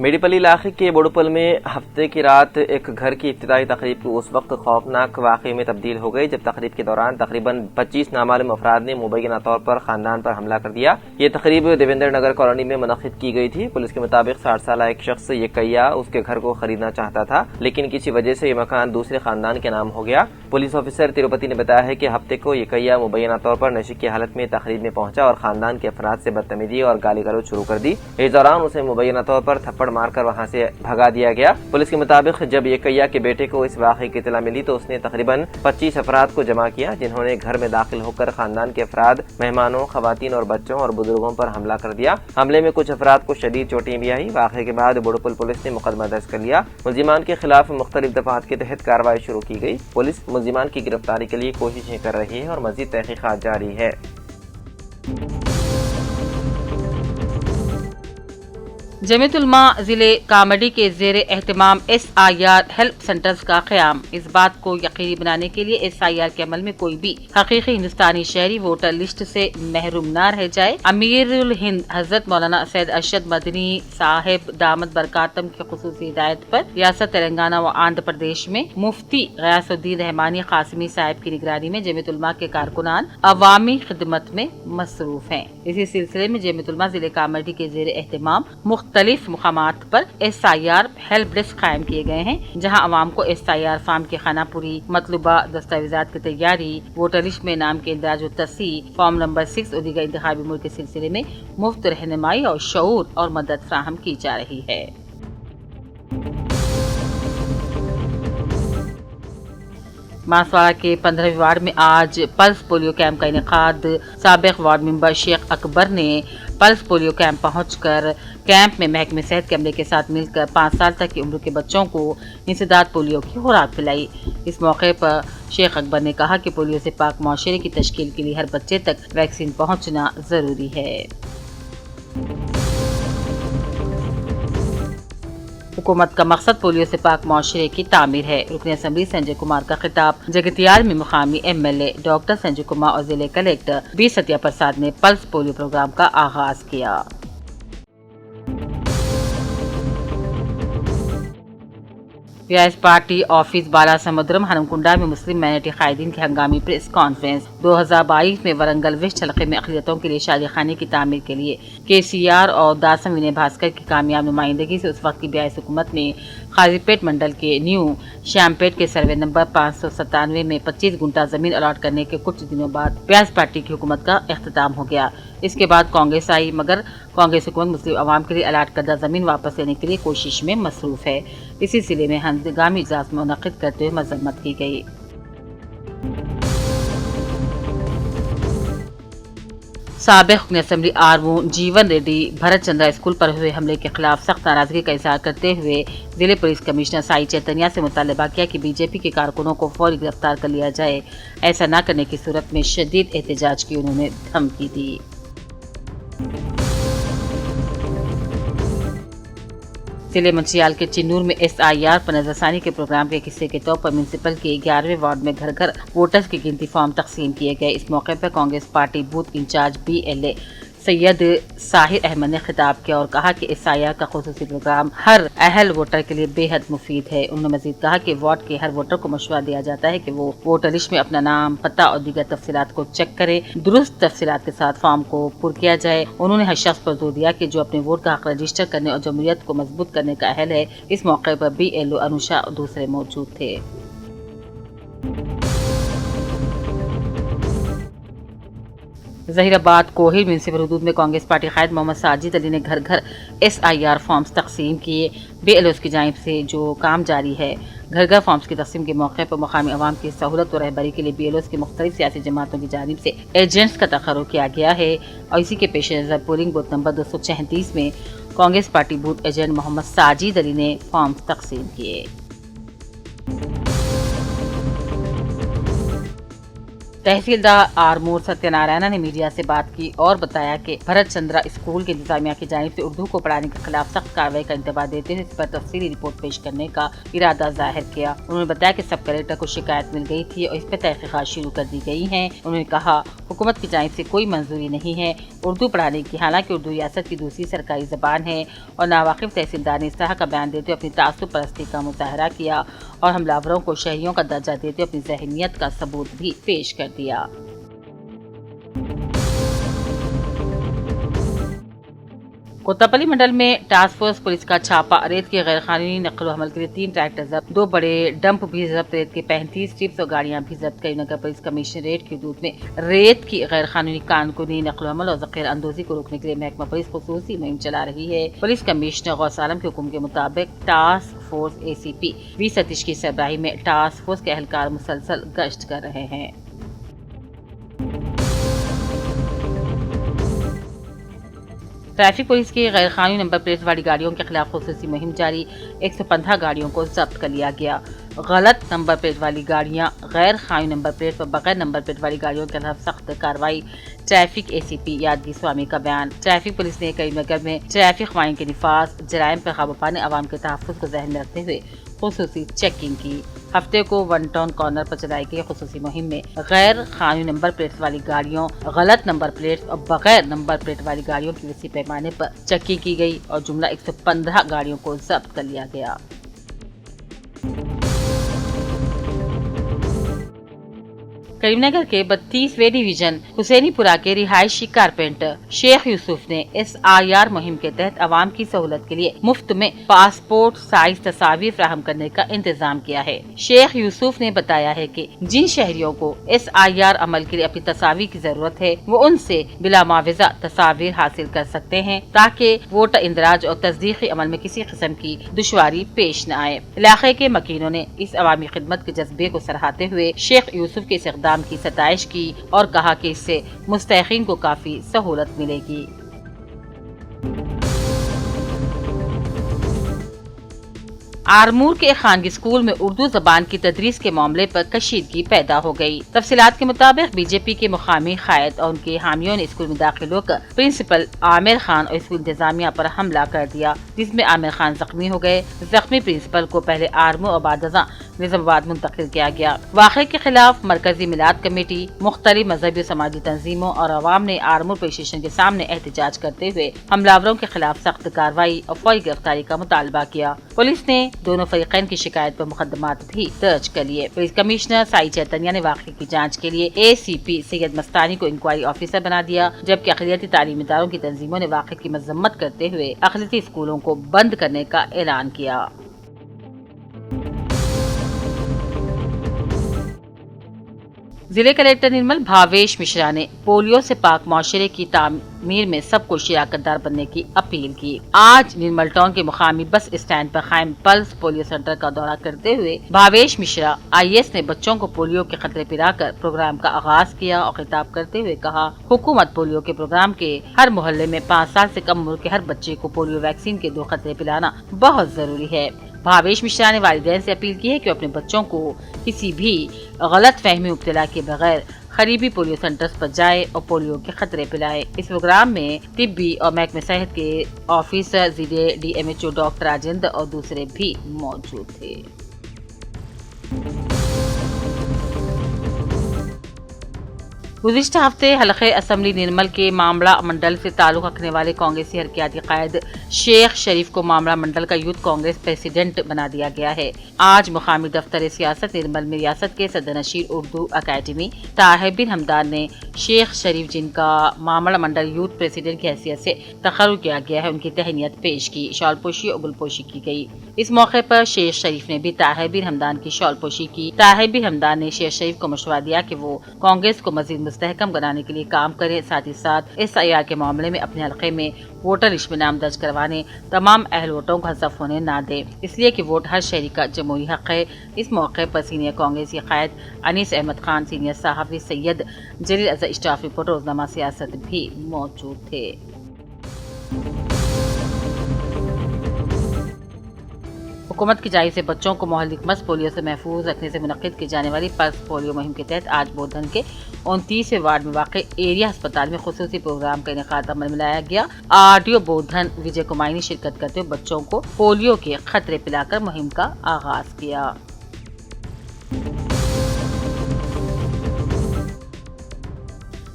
میڈیپلی علاقے کے بوڑپل میں ہفتے کی رات ایک گھر کی ابتدائی تقریب کی اس وقت خوفناک واقعے میں تبدیل ہو گئی جب تقریب کے دوران تقریباً 25 نامعلوم افراد نے مبینہ طور پر خاندان پر حملہ کر دیا۔ یہ تقریب دیویندر نگر کالونی میں منعقد کی گئی تھی۔ پولیس کے مطابق 60 سالہ ایک شخص یکیا اس کے گھر کو خریدنا چاہتا تھا، لیکن کسی وجہ سے یہ مکان دوسرے خاندان کے نام ہو گیا۔ پولیس آفیسر تروپتی نے بتایا ہے کہ ہفتے کو یکیا مبینہ طور پر نشے کی حالت میں تقریب میں پہنچا اور خاندان کے افراد سے بدتمیزی اور گالی گلوچ شروع کر دی۔ اس دوران اسے مبینہ طور پر تھپڑ مار کر وہاں سے بھگا دیا گیا۔ پولیس کے مطابق جب یکیا کے بیٹے کو اس واقعے کی اطلاع ملی تو اس نے تقریباً 25 افراد کو جمع کیا، جنہوں نے گھر میں داخل ہو کر خاندان کے افراد، مہمانوں، خواتین اور بچوں اور بزرگوں پر حملہ کر دیا۔ حملے میں کچھ افراد کو شدید چوٹیں بھی آئی۔ واقعے کے بعد بوڑپل پولیس نے مقدمہ درج کر لیا۔ ملزمان کے خلاف مختلف دفعات کے تحت کارروائی شروع کی گئی۔ پولیس ملزمان کی گرفتاری کے لیے کوششیں کر رہی ہے اور مزید تحقیقات جاری ہے۔ جمعیت علماء ضلع کامڈی کے زیر اہتمام SIR ہیلپ سینٹرز کا قیام۔ اس بات کو یقینی بنانے کے لیے SIR کے عمل میں کوئی بھی حقیقی ہندوستانی شہری ووٹر لسٹ سے محروم نہ رہ جائے۔ امیر الہند حضرت مولانا سید ارشد مدنی صاحب دامت برکاتم کی خصوصی ہدایت پر ریاست تلنگانہ و آندھرا پردیش میں مفتی غیاث الدین رحمانی قاسمی صاحب کی نگرانی میں جمعیت علماء کے کارکنان عوامی خدمت میں مصروف ہیں۔ اسی سلسلے میں جمعیت علماء ضلع کامڈی کے زیر اہتمام مختلف مقامات پر SIR ہیلپ ڈیسک قائم کیے گئے ہیں، جہاں عوام کو SIR فارم کی خانہ پوری، مطلوبہ دستاویزات کی تیاری، ووٹر لسٹ میں نام کے اندراج و تصحیح، فارم نمبر 6 اور دیگر انتخابی امور کے سلسلے میں مفت رہنمائی اور شعور اور مدد فراہم کی جا رہی ہے۔ بانسواڑہ کے 15ویں وارڈ میں آج پلس پولیو کیمپ کا انعقاد۔ سابق وارڈ ممبر شیخ اکبر نے پلس پولیو کیمپ پہنچ کر کیمپ میں محکمہ صحت کے عملے کے ساتھ مل کر 5 سال تک کی عمر کے بچوں کو انسداد پولیو کی خوراک پلائی۔ اس موقع پر شیخ اکبر نے کہا کہ پولیو سے پاک معاشرے کی تشکیل کے لیے ہر بچے تک ویکسین پہنچنا ضروری ہے۔ حکومت کا مقصد پولیو سے پاک معاشرے کی تعمیر ہے۔ رکن اسمبلی سنجے کمار کا خطاب۔ جگتیال میں مقامی MLA ڈاکٹر سنجے کمار اور ضلع کلیکٹر بی ستیہ پرساد نے پلس پولیو پروگرام کا آغاز کیا۔ پیپلز پارٹی آفس بالا سمندرم ہنمکنڈا میں مسلم مائنرٹی قائدین کی ہنگامی پریس کانفرنس۔ 2022 میں ورنگل ویسٹ حلقے میں اقلیتوں کے لیے شادی خانے کی تعمیر کے لیے KCR اور داسم ونے بھاسکر کی کامیاب نمائندگی سے اس وقت کی بیاس حکومت نے قاضی پیٹ منڈل کے نیو شیام پیٹ کے سروے نمبر 597 میں 25 گنٹا زمین الاٹ کرنے کے کچھ دنوں بعد پیپلز پارٹی کی حکومت کا اختتام ہو گیا۔ اس کے بعد کانگریس آئی، مگر کانگریس حکومت مسلم عوام کے لیے الاٹ کردہ زمین واپس لینے کے لیے کوشش میں مصروف ہے۔ اسی سلسلے میں ہنگامی اجلاس منعقد کرتے ہوئے مذمت کی گئی۔ سابق رکن اسمبلی آرمو جیون ریڈی بھرت چندرا اسکول پر ہوئے حملے کے خلاف سخت ناراضگی کا اظہار کرتے ہوئے ضلع پولیس کمشنر سائی چیتنیا سے مطالبہ کیا کہ BJP کے کارکنوں کو فوری گرفتار کر لیا جائے۔ ایسا نہ کرنے کی صورت میں شدید احتجاج کی انہوں نے دھمکی دی۔ ضلع منچیال کے چنور میں SIR پر نظر ثانی کے پروگرام کے حصے کے طور پر میونسپل کے 11ویں وارڈ میں گھر گھر ووٹرز کی گنتی فارم تقسیم کیے گئے۔ اس موقع پر Congress party booth incharge BLA Syed Sahir Ahmad نے خطاب کیا اور کہا کہ SIR کا خصوصی پروگرام ہر اہل ووٹر کے لیے بے حد مفید ہے۔ انہوں نے مزید کہا کہ وارڈ کے ہر ووٹر کو مشورہ دیا جاتا ہے کہ وہ ووٹر لسٹ میں اپنا نام، پتہ اور دیگر تفصیلات کو چیک کرے، درست تفصیلات کے ساتھ فارم کو پر کیا جائے۔ انہوں نے ہر شخص پر زور دیا کہ جو اپنے ووٹ کا حق رجسٹر کرنے اور جمہوریت کو مضبوط کرنے کا اہل ہے۔ اس موقع پر BLO انوشا اور دوسرے موجود تھے۔ ظہیر آباد کوہل میونسپل حدود میں کانگریس پارٹی قائد محمد ساجد علی نے گھر گھر SIR فارمز تقسیم کیے۔ BLOs کی جانب سے جو کام جاری ہے۔ گھر گھر فارمز کی تقسیم کے موقع پر مقامی عوام کی سہولت و رہبری کے لیے BLOs کی مختلف سیاسی جماعتوں کی جانب سے ایجنٹس کا تقرر کیا گیا ہے اور اسی کے پیش نظر پولنگ بوتھ نمبر 236 میں کانگریس پارٹی بوتھ ایجنٹ محمد ساجد علی نے فارمز تقسیم کیے۔ तहसीलदार आरमूर सत्यनारायण ने मीडिया से बात की और बताया कि भरत चंद्रा स्कूल की इंतजामिया की जानिब से उर्दू को पढ़ाने के खिलाफ सख्त कार्रवाई का इंतबाह देते हुए इस पर तफसीली रिपोर्ट पेश करने का इरादा जाहिर किया। उन्होंने बताया कि सब कलेक्टर को शिकायत मिल गई थी और इस पर तहकीकात शुरू कर दी गई है। उन्होंने कहा हुकूमत की जानिब से कोई मंजूरी नहीं है उर्दू पढ़ाने की, हालांकि उर्दू रियासत की दूसरी सरकारी जबान है। और नावाकिफ तहसीलदार ने इस तरह का बयान देते हुए अपनी तासुब परस्ती का मुजाहरा किया और हमलावरों को शहरियों का दर्जा देते हुए अपनी ज़हनियत का सबूत भी पेश कर दिया। कोतवाली मंडल में टास्क फोर्स पुलिस का छापा, रेत की गैर कानूनी नकल हमल के लिए 3 ट्रैक्टर जब्त, 2 बड़े डंप भी जब्त, रेत के 35 ट्रिप्स और गाड़ियां भी जब्त। करीमनगर पुलिस कमिश्नरेट की हदूद में रेत की गैर कानूनी नकल हमल और ज़ख़ीरा अंदोजी को रोकने के लिए महकमा पुलिस खुसूसी मुहिम चला रही है। पुलिस कमिश्नर गौस आलम के हुक्म के मुताबिक task force ACP V Satish की सरबराही में टास्क फोर्स के एहलकार मुसलसल गश्त कर रहे हैं। ट्रैफिक पुलिस की गैर कानूनी नंबर प्लेट वाली गाड़ियों के खिलाफ खुसूसी मुहिम जारी, 115 गाड़ियों को जब्त कर लिया गया। गलत नंबर प्लेट वाली गाड़ियां, गैर कानूनी नंबर प्लेट व बगैर नंबर प्लेट वाली गाड़ियों के खिलाफ सख्त कार्रवाई। ट्रैफिक ACP यादगी स्वामी का बयान। ट्रैफिक पुलिस ने करीमनगर में ट्रैफिक कानून के निफाज, जराइम पर काबू पाने, अवाम के तहफ़्फ़ुज़ को ज़हन में रखते हुए खुसूसी चेकिंग की। हफ्ते को 1 टाउन कॉर्नर पर चलाई गई खुसूसी मुहिम में गैर कानूनी नंबर प्लेट वाली गाड़ियों, गलत नंबर प्लेट और बगैर नंबर प्लेट वाली गाड़ियों की वसी पैमाने पर चेकिंग की गई और जुमला 115 गाड़ियों को जब्त कर लिया गया। करीमनगर के 32वें डिवीजन हुसैनीपुरा के रिहायशी कारपेंटर शेख यूसुफ ने SIR मुहिम के तहत आवाम की सहूलत के लिए मुफ्त में पासपोर्ट साइज तस्वीर फ्राहम करने का इंतजाम किया है। शेख यूसुफ ने बताया है कि जिन शहरियों को SIR अमल के लिए अपनी तस्वीर की जरूरत है वो उनसे बिला मुआवजा तस्वीर हासिल कर सकते हैं ताकि वोटर इंदराज और तस्दीकी अमल में किसी किस्म की दुश्वारी पेश न आए। इलाके के मकीनों ने इस अवामी खिदमत के जज्बे को सराहते हुए शेख यूसुफ के इस इक़दाम की सताइश की और कहा कि इससे मुस्तहिकीन को काफी सहूलत मिलेगी। आरमूर के खानगी स्कूल में उर्दू जबान की तदरीस के मामले पर कशीदगी पैदा हो गई। तफसीलात के मुताबिक बीजेपी के मुकामी कायद और उनके हामियों ने स्कूल में दाखिल होकर प्रिंसिपल आमिर खान और स्कूल इंतजामिया पर हमला कर दिया, जिसमें आमिर खान जख्मी हो गए। जख्मी प्रिंसिपल को पहले आरमूर और बाद निजामाबाद मुंतकिल किया गया। वाक़े के खिलाफ मरकजी मिलाद कमेटी, मुख्तलिफ मजहबी समाजी तंजीमों और अवाम ने आरमूर पुलिस स्टेशन के सामने एहतजाज करते हुए हमलावरों के खिलाफ सख्त कार्रवाई और फौरी गिरफ्तारी का मुतालबा किया। पुलिस ने दोनों फरीकैन की शिकायत पर मुकदमात भी दर्ज कर लिए। पुलिस कमिश्नर साई चैतन्या ने वाक़े की जांच के लिए ACP सैयद मस्तानी को इंक्वायरी ऑफिसर बना दिया, जबकि अक़लियती तालीमी इदारों की तंजीमों ने वाक़े की मजम्मत करते हुए अक़लियती स्कूलों को बंद करने का ऐलान किया। जिले कलेक्टर निर्मल भावेश मिश्रा ने पोलियो से पाक माशरे की तामीर में सबको शिराकतदार बनने की अपील की। आज निर्मल टाउन के मुकामी बस स्टैंड पर कायम पल्स पोलियो सेंटर का दौरा करते हुए भावेश मिश्रा IAS ने बच्चों को पोलियो के खतरे पिलाकर प्रोग्राम का आगाज किया और खिताब करते हुए कहा, हुकूमत पोलियो के प्रोग्राम के हर मोहल्ले में 5 साल से कम उम्र के हर बच्चे को पोलियो वैक्सीन के 2 खतरे पिलाना बहुत जरूरी है। भावेश मिश्रा ने वालिदैन से अपील की है कि अपने बच्चों को किसी भी गलत फहमी मुब्तला के बगैर करीबी पोलियो सेंटर्स पर जाए और पोलियो के खतरे पिलाए। इस प्रोग्राम में तिब्बी और महकमे सेहत के ऑफिसर, ज़िले DMHO डॉक्टर राजेंद्र और दूसरे भी मौजूद थे। गुज़िश्ता हफ्ते हलक़े असम्बली निर्मल के मामला मंडल से ताल्लुक़ रखने वाले कांग्रेसी हरकियाती कायद शेख शरीफ को मामला मंडल का यूथ कांग्रेस प्रेसिडेंट बना दिया गया है। आज मुकामी दफ्तर सियासत निर्मल में रियासत के सदरनशीर उर्दू अकेडमी ताहिर बिन हमदान ने शेख शरीफ, जिनका मामला मंडल यूथ प्रेसिडेंट की हैसियत से तकर्रुर किया गया है, उनकी तहनीत पेश की। शॉल पोशी और गुलपोशी की गई। इस मौके पर शेख शरीफ ने भी ताहिर बिन हमदान की शॉल पोशी की। ताहिर बिन हमदान ने शेख शरीफ को मशवरा दिया कि वो कांग्रेस को मजीद मुस्तहकम बनाने के लिए काम करें, साथ ही साथ SIR के मामले में अपने हल्के में वोटर लिस्ट में नाम दर्ज करवाने तमाम अहल वोटरों को हज़फ होने न दे, इसलिए कि वोट हर शहरी का जमहूरी हक है। इस मौके पर सीनियर कांग्रेसी कायद अनीस अहमद खान, सीनियर सहाफ़ी सैयद जलील अज़हर, स्टाफ रिपोर्टर रोज़नामा सियासत भी मौजूद थे। हुकूमत की जानिब से बच्चों को मोहल्लिक मस पोलियो से महफूज रखने से मुनक्किद की जाने वाली पल्स पोलियो मुहिम के तहत आज बोधन के 29वें वार्ड में वाक़ एरिया अस्पताल में खुसूसी प्रोग्राम का इनेकाद अमल में लाया गया। आरडीओ बोधन विजय कुमारी ने शिरकत करते हुए बच्चों को पोलियो के खतरे पिलाकर मुहिम का आगाज किया।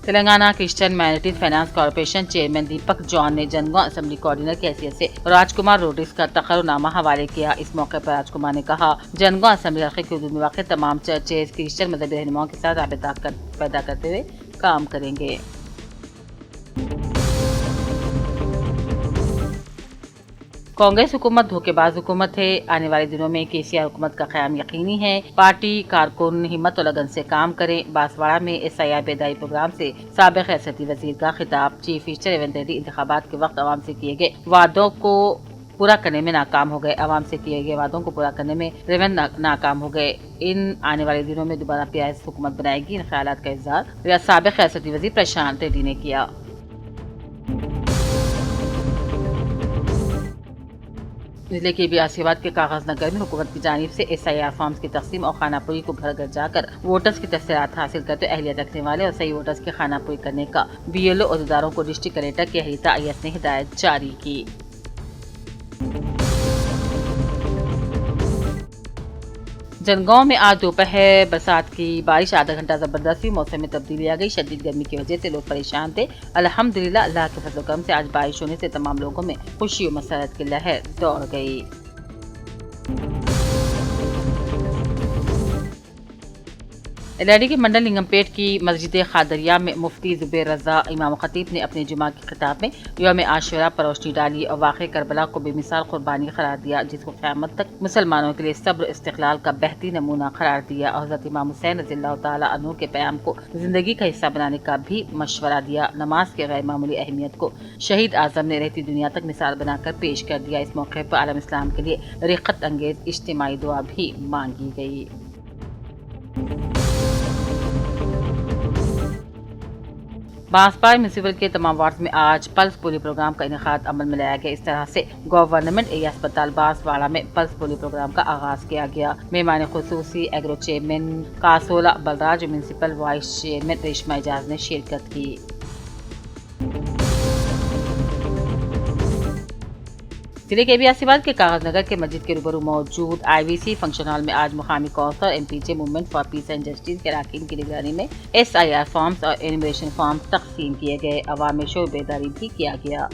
Telangana Christian minorities finance corporation chairman Deepak John ने जनगांव असेंबली कोऑर्डिनेटर की हैसियत से राजकुमार रोड्रिग्स का तकर्रुनामा हवाले किया। इस मौके पर राजकुमार ने कहा, जनगांव असेंबली हल्के के हदूद में वाक़ तमाम चर्चेज क्रिश्चियन मजहबी रहनुमाओं के साथ राबता पैदा करते हुए काम करेंगे। कांग्रेस हुकूमत धोखेबाज हुकूमत है। आने वाले दिनों में केसीआर हुकूमत का क़याम यकीनी है। पार्टी कारकुन हिम्मत और लगन से काम करें। बांसवाड़ा में SIR बेदारी प्रोग्राम से साबिक़ रियासती वज़ीर का खिताब। चीफ मिनिस्टर रेवंत रेड्डी इंतखाबात के वक्त आवाम से किए गए वादों को पूरा करने में नाकाम हो गए। आवाम से किए गए वादों को पूरा करने में रेवंत नाकाम हो गए। इन आने वाले दिनों में दोबारा PIS हुकूमत बनाएगी। इन ख्यालात का इज़हार साबिक़ रियासती वज़ीर प्रशांत रेड्डी ने किया। जिले के बियासीबाद के कागज नगर में हुकूमत की जानिब से SIR फॉर्म्स की तकसीम और खानापुरी को घर घर जाकर वोटर्स की तफसीलात हासिल करते अहलियत रखने वाले और सही वोटर्स की खानापुरी करने का BLO अहदेदारों को डिस्ट्रिक्ट कलेक्टर के हरीता IS ने हिदायत जारी की। जनगांव में आज दोपहर बरसात की बारिश आधा घंटा जबरदस्त हुई। मौसम में तब्दीली आ गई। शदीद गर्मी की वजह से लोग परेशान थे। अल्हम्दुलिल्लाह अल्लाह के फजल करम से आज बारिश होने से तमाम लोगों में खुशी और मसरत की लहर दौड़ गई। एलआईडी के मंडल लिंगमपेट की मस्जिद खादरिया में मुफ्ती जुबैर रजा इमाम खतीब ने अपने जुमा के खिताब में यौम आशुरा पर रोशनी डाली और वाक़े करबला को बेमिसाल कुर्बानी करार दिया, जिसको क़यामत तक मुसलमानों के लिए सब्र इस्तिक़लाल का बेहतरीन नमूना करार दिया और हज़रत इमाम हुसैन रज़ियल्लाहु ताला अन्हु के पैगाम को जिंदगी का हिस्सा बनाने का भी मशवरा दिया। नमाज के गैर मामूली अहमियत को शहीद आज़म ने रहती दुनिया तक मिसाल बनाकर पेश कर दिया। इस मौके पर आलम इस्लाम के लिए रिक़्क़त अंगेज इज्तिमाई दुआ भी मांगी गई। बांसवाड़ा म्यूनिसिपल के तमाम वार्ड में आज पल्स पोलियो प्रोग्राम का इनेकाद अमल में लाया गया। इस तरह से गवर्नमेंट एरिया अस्पताल बांसवाड़ा में पल्स पोलियो प्रोग्राम का आगाज किया गया। मेहमान खुसूसी एग्रो चेयरमैन कासोला बलराज और municipal vice chairman Reshma Ejaz ने शिरकत की। जिले के बियासीबाद के कागज नगर के मस्जिद के रूबरू मौजूद IVC फंक्शन हॉल में आज मुकामी council MPJ movement for peace and justice के अरकान की निगरानी में SIR फॉर्म्स और एनिमरेशन फॉर्म्स तकसीम किए गए। अवाम में शोर बेदारी भी किया गया।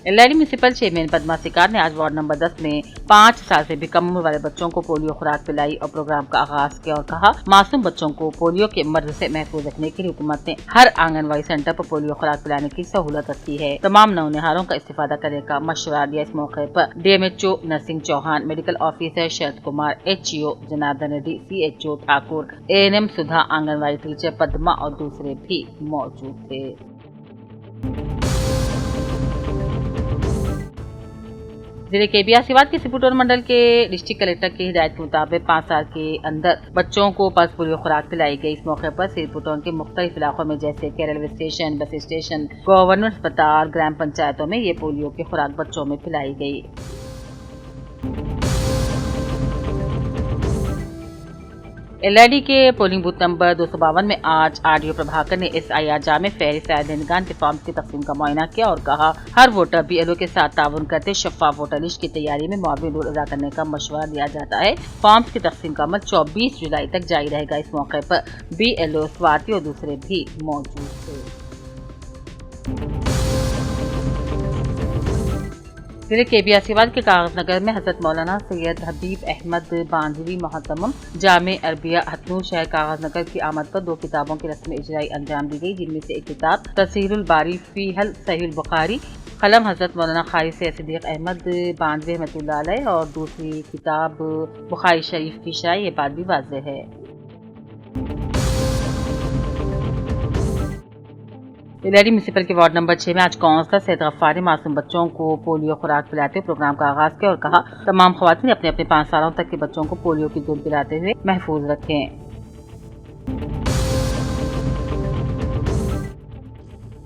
एलआईडी म्यूनिसिपल चेयरमैन पद्मा सिकार ने आज वार्ड नंबर 10 में 5 साल से भी कम उम्र वाले बच्चों को पोलियो खुराक पिलाई और प्रोग्राम का आगाज किया और कहा, मासूम बच्चों को पोलियो के मर्ज से महफूज रखने के लिए हुकूमत ने हर आंगनबाड़ी सेंटर पर पोलियो खुराक पिलाने की सहूलत रखी है। तमाम नौनिहालों का इस्तेफादा करने का मशवरा दिया। इस मौके पर DMHO Narsingh Chauhan, medical officer Sharad Kumar, HO Janardhan Reddy, CHO Thakur, ANM Sudha, anganwadi teacher Padma और दूसरे भी मौजूद थे। जिले के बियासीबाद के सिपुटोर मंडल के डिस्ट्रिक्ट कलेक्टर की हिदायत के मुताबिक 5 साल के अंदर बच्चों को पल्स पोलियो खुराक पिलाई गई। इस मौके पर सिपुटोर के मुख्तलिफ इलाकों में जैसे कि railway station, bus station, government अस्पताल, ग्राम पंचायतों में ये पोलियो की खुराक बच्चों में पिलाई गई। एलआईडी के पोलिंग बूथ नंबर 252 में आज आरडीओ प्रभाकर ने SIR जामे फहरिस्त रायदहिंदगान के फॉर्म्स की तकसीम का मुआयना किया और कहा, हर वोटर BLO के साथ ताउन करते शफ़ाफ वोटर लिस्ट की तैयारी में मुआविन रोल अदा करने का मशवरा दिया जाता है। फॉर्म्स की तकसीम का अमल 24 जुलाई तक जारी रहेगा। इस मौके पर BLO, स्वाति और दूसरे भी मौजूद थे। जिले के बियासीबाद के कागज नगर में हजरत मौलाना सैयद हबीब अहमद बांधवी मोहतमम जामे अरबिया हतनूर शहर कागज नगर की आमद पर 2 किताबों की रस्म इजराई अंजाम दी गई, जिनमें से एक किताब तफसीरुल बारी फी हल सहीह बुखारी कलम हजरत मौलाना क़ारी सैयद सिद्दीक अहमद बांधवी रहमतुल्लाह अलैह और दूसरी किताब बुखारी शरीफ की शरह। ये बात भी वाज़ेह है। एलआईडी म्यूनिसिपल के वार्ड नंबर 6 में आज काउंसलर सैयद गफ्फार ने मासूम बच्चों को पोलियो खुराक पिलाते हुए प्रोग्राम का आगाज किया और कहा, तमाम ख़वातीन अपने अपने 5 सालों तक के बच्चों को पोलियो की दूध पिलाते हुए महफूज रखें।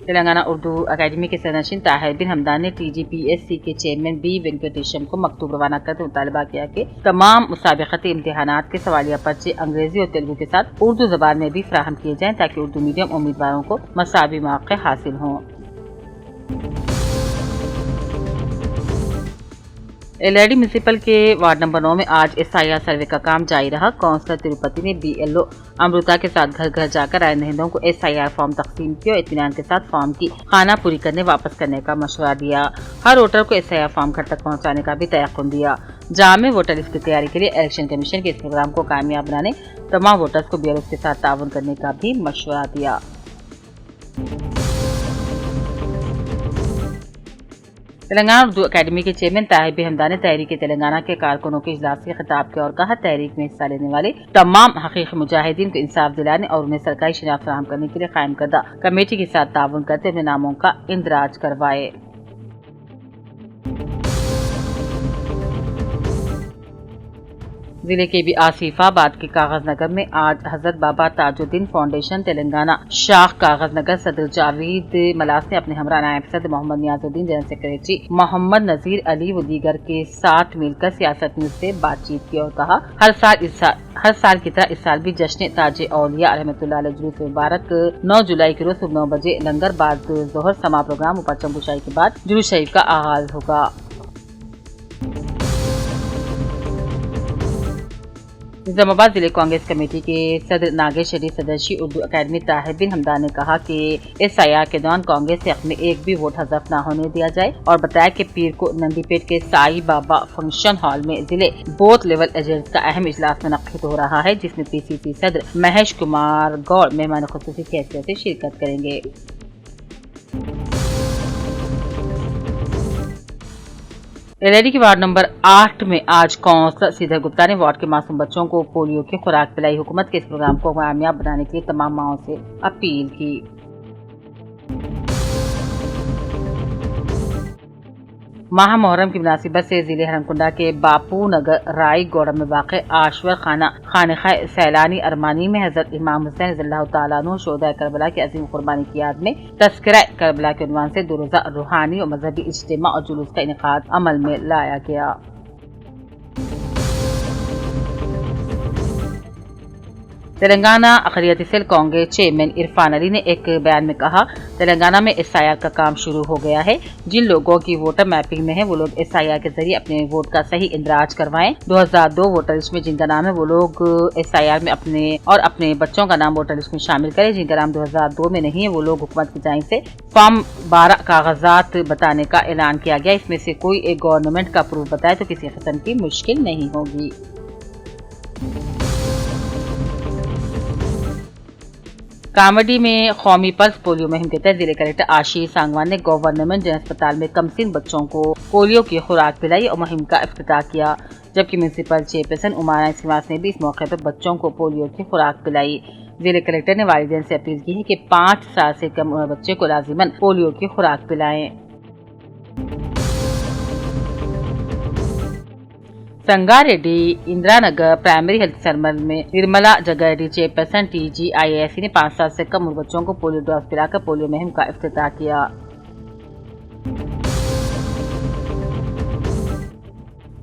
تلنگانہ اردو اکیڈمی کے صدرنشین طاہر بن حمدان نے TGPSC کے چیئرمین B وینکٹیشم کو مکتوب روانہ کرتے مطالبہ کیا کہ تمام مسابقتی امتحانات کے سوالیہ پرچے انگریزی اور تیلگو کے ساتھ اردو زبان میں بھی فراہم کیے جائیں تاکہ اردو میڈیم امیدواروں کو مساوی مواقع حاصل ہوں۔ ایلیڈی میونسپل کے وارڈ نمبر 9 میں آج SIR سروے کا کام جاری رہا۔ کونسلر تروپتی نے BLO امرتا کے ساتھ گھر گھر جا کر رائے دہندوں کو SIR فارم تقسیم کیا اور اطمینان کے ساتھ فارم کی خانہ پوری کرنے واپس کرنے کا مشورہ دیا۔ ہر ووٹر کو SIR فارم گھر تک پہنچانے کا بھی تیقن دیا۔ جامع ووٹر لسٹ کی تیاری کے لیے الیکشن کمیشن کے اس پروگرام کو کامیاب بنانے تمام ووٹرز کو BLO کے ساتھ تعاون کرنے کا بھی مشورہ دیا۔ تلنگانہ اردو اکیڈمی کے چیئرمین طاہر بن حمدان نے تحریک تلنگانہ کے کارکنوں کے اجلاس سے خطاب کیا اور کہا تحریک میں حصہ لینے والے تمام حقیقی مجاہدین کو انصاف دلانے اور انہیں سرکاری شناخت فراہم کرنے کے لیے قائم کردہ کمیٹی کے ساتھ تعاون کرتے اپنے ناموں کا اندراج کروائے۔ ضلع کے بھی آصف آباد کے کاغذ نگر میں آج حضرت بابا تاج الدین فاؤنڈیشن تلنگانہ شاخ کاغذ نگر صدر جاوید ملاس نے اپنے ہمراہ نائب صدر محمد نیاز الدین، جنرل سیکریٹری محمد نذیر علی و دیگر کے ساتھ مل کر سیاست نیوز سے بات چیت کی اور کہا ہر سال کی طرح اس سال بھی جشن تاج اولیاء رحمۃ اللہ علیہ جلوس مبارک 9 جولائی کے روز صبح 9 بجے لنگر بعد ظہر سما پروگرام و پرچم کشائی کے بعد جلوس شریف کا آغاز ہوگا۔ نظام آباد ضلع کانگریس کمیٹی کے صدر ناگیش ریڈی صدرشی اردو اکیڈمی طاہر بن حمدان نے کہا کہ SIR کے دوران کانگریس سے میں ایک بھی ووٹ حذف نہ ہونے دیا جائے اور بتایا کہ پیر کو نندی پیٹ کے سائی بابا فنکشن ہال میں ضلع بوتھ لیول ایجنٹس کا اہم اجلاس منعقد ہو رہا ہے جس میں PCC صدر مہیش کمار گوڑ مہمان خصوصی کی حیثیت سے شرکت کریں گے۔ ایلیڈی کے وارڈ نمبر 8 میں آج کونسلر سیدھر گپتا نے وارڈ کے معصوم بچوں کو پولیو کی خوراک پلائی۔ حکومت کے اس پروگرام کو کامیاب بنانے کے لیے تمام ماؤں سے اپیل کی۔ ماہ محرم کی مناسبت سے ضلع ہرمکنڈا کے باپو نگر رائی گوڑا میں واقع آشور خانقاہ سیلانی ارمانی میں حضرت امام حسین رضی اللہ تعالیٰ عنہ شہدائے کربلا کی عظیم قربانی کی یاد میں تذکرہ کربلا کے عنوان سے 2 روزہ روحانی اور مذہبی اجتماع اور جلوس کا انعقاد عمل میں لایا گیا۔ تلنگانہ اقلیتی سیل کانگریس چیئرمین عرفان علی نے ایک بیان میں کہا تلنگانہ میں SIR کا کام شروع ہو گیا ہے۔ جن لوگوں کی ووٹر میپنگ میں ہے وہ لوگ SIR کے ذریعے اپنے ووٹ کا صحیح اندراج کروائیں۔ 2002 ووٹر لسٹ میں جن کا نام ہے وہ لوگ SIR میں اپنے بچوں کا نام ووٹر لسٹ میں شامل کریں۔ جن کا نام 2002 میں نہیں ہے وہ لوگ حکومت کی جانب سے فارم 12 کاغذات بتانے کا اعلان کیا گیا۔ اس میں سے کوئی ایک گورنمنٹ کا پروف بتائے تو کسی قسم کی مشکل نہیں ہوگی۔ کامیڈی میں قومی پلس پولیو مہم کے تحت ضلع کلکٹر آشیش سانگوان نے گورنمنٹ جنرل اسپتال میں کم سن بچوں کو پولیو کی خوراک پلائی اور مہم کا افتتاح کیا، جبکہ میونسپل چیئرپرسن عمارہ سریواس نے بھی اس موقع پر بچوں کو پولیو کی خوراک پلائی۔ ضلع کلکٹر نے والدین سے اپیل کی ہے کہ 5 سال سے کم عمر بچے کو لازماً پولیو کی خوراک پلائیں۔ سنگا ریڈی اندرا نگر پرائمری ہیلتھ سرمل میں نرملا جگا ریڈی چیئرپرسن TGIAC نے 5 سال سے کم عمر بچوں کو پولیو ڈراپس پلا کر پولیو مہم کا افتتاح کیا۔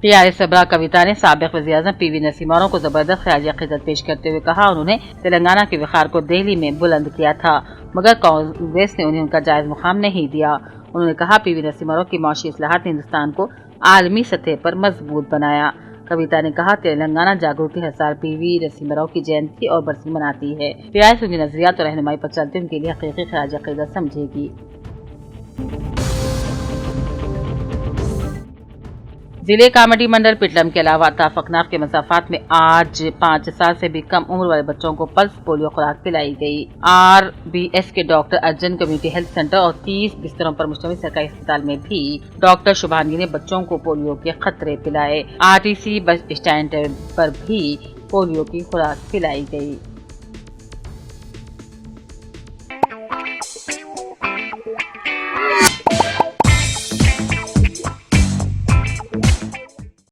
TRS سربراہ کویتا نے سابق وزیر اعظم PV نرسمہا راؤ کو زبردست خراج عقیدت پیش کرتے ہوئے کہا انہوں نے تلنگانہ کے وقار کو دہلی میں بلند کیا تھا مگر کانگریس نے انہیں ان کا جائز مقام نہیں دیا۔ انہوں نے کہا PV نرسمہا راؤ کی معاشی اصلاحات نے ہندوستان کو عالمی سطح پر مضبوط بنایا۔ کویتا نے کہا تلنگانہ جاگرتی ہر سال PV نرسمہا راؤ کی جینتی اور برسی مناتی ہے۔ TRS ان کی نظریات اور رہنمائی پر چلتے ان کے لیے حقیقی خراج عقیدت سمجھے گی۔ ضلع کامیڈی منڈل پٹلم کے علاوہ اتفاقناک کے مسافات میں آج 5 سال سے بھی کم عمر والے بچوں کو پلس پولیو خوراک پلائی گئی۔ RBS کے doctor Arjun community health centre اور 30 بستروں پر مشتمل سرکاری اسپتال میں بھی ڈاکٹر شبھانگی نے بچوں کو پولیو کے خطرے پلائے۔ RTC بس اسٹینڈ پر بھی پولیو کی خوراک پلائی گئی۔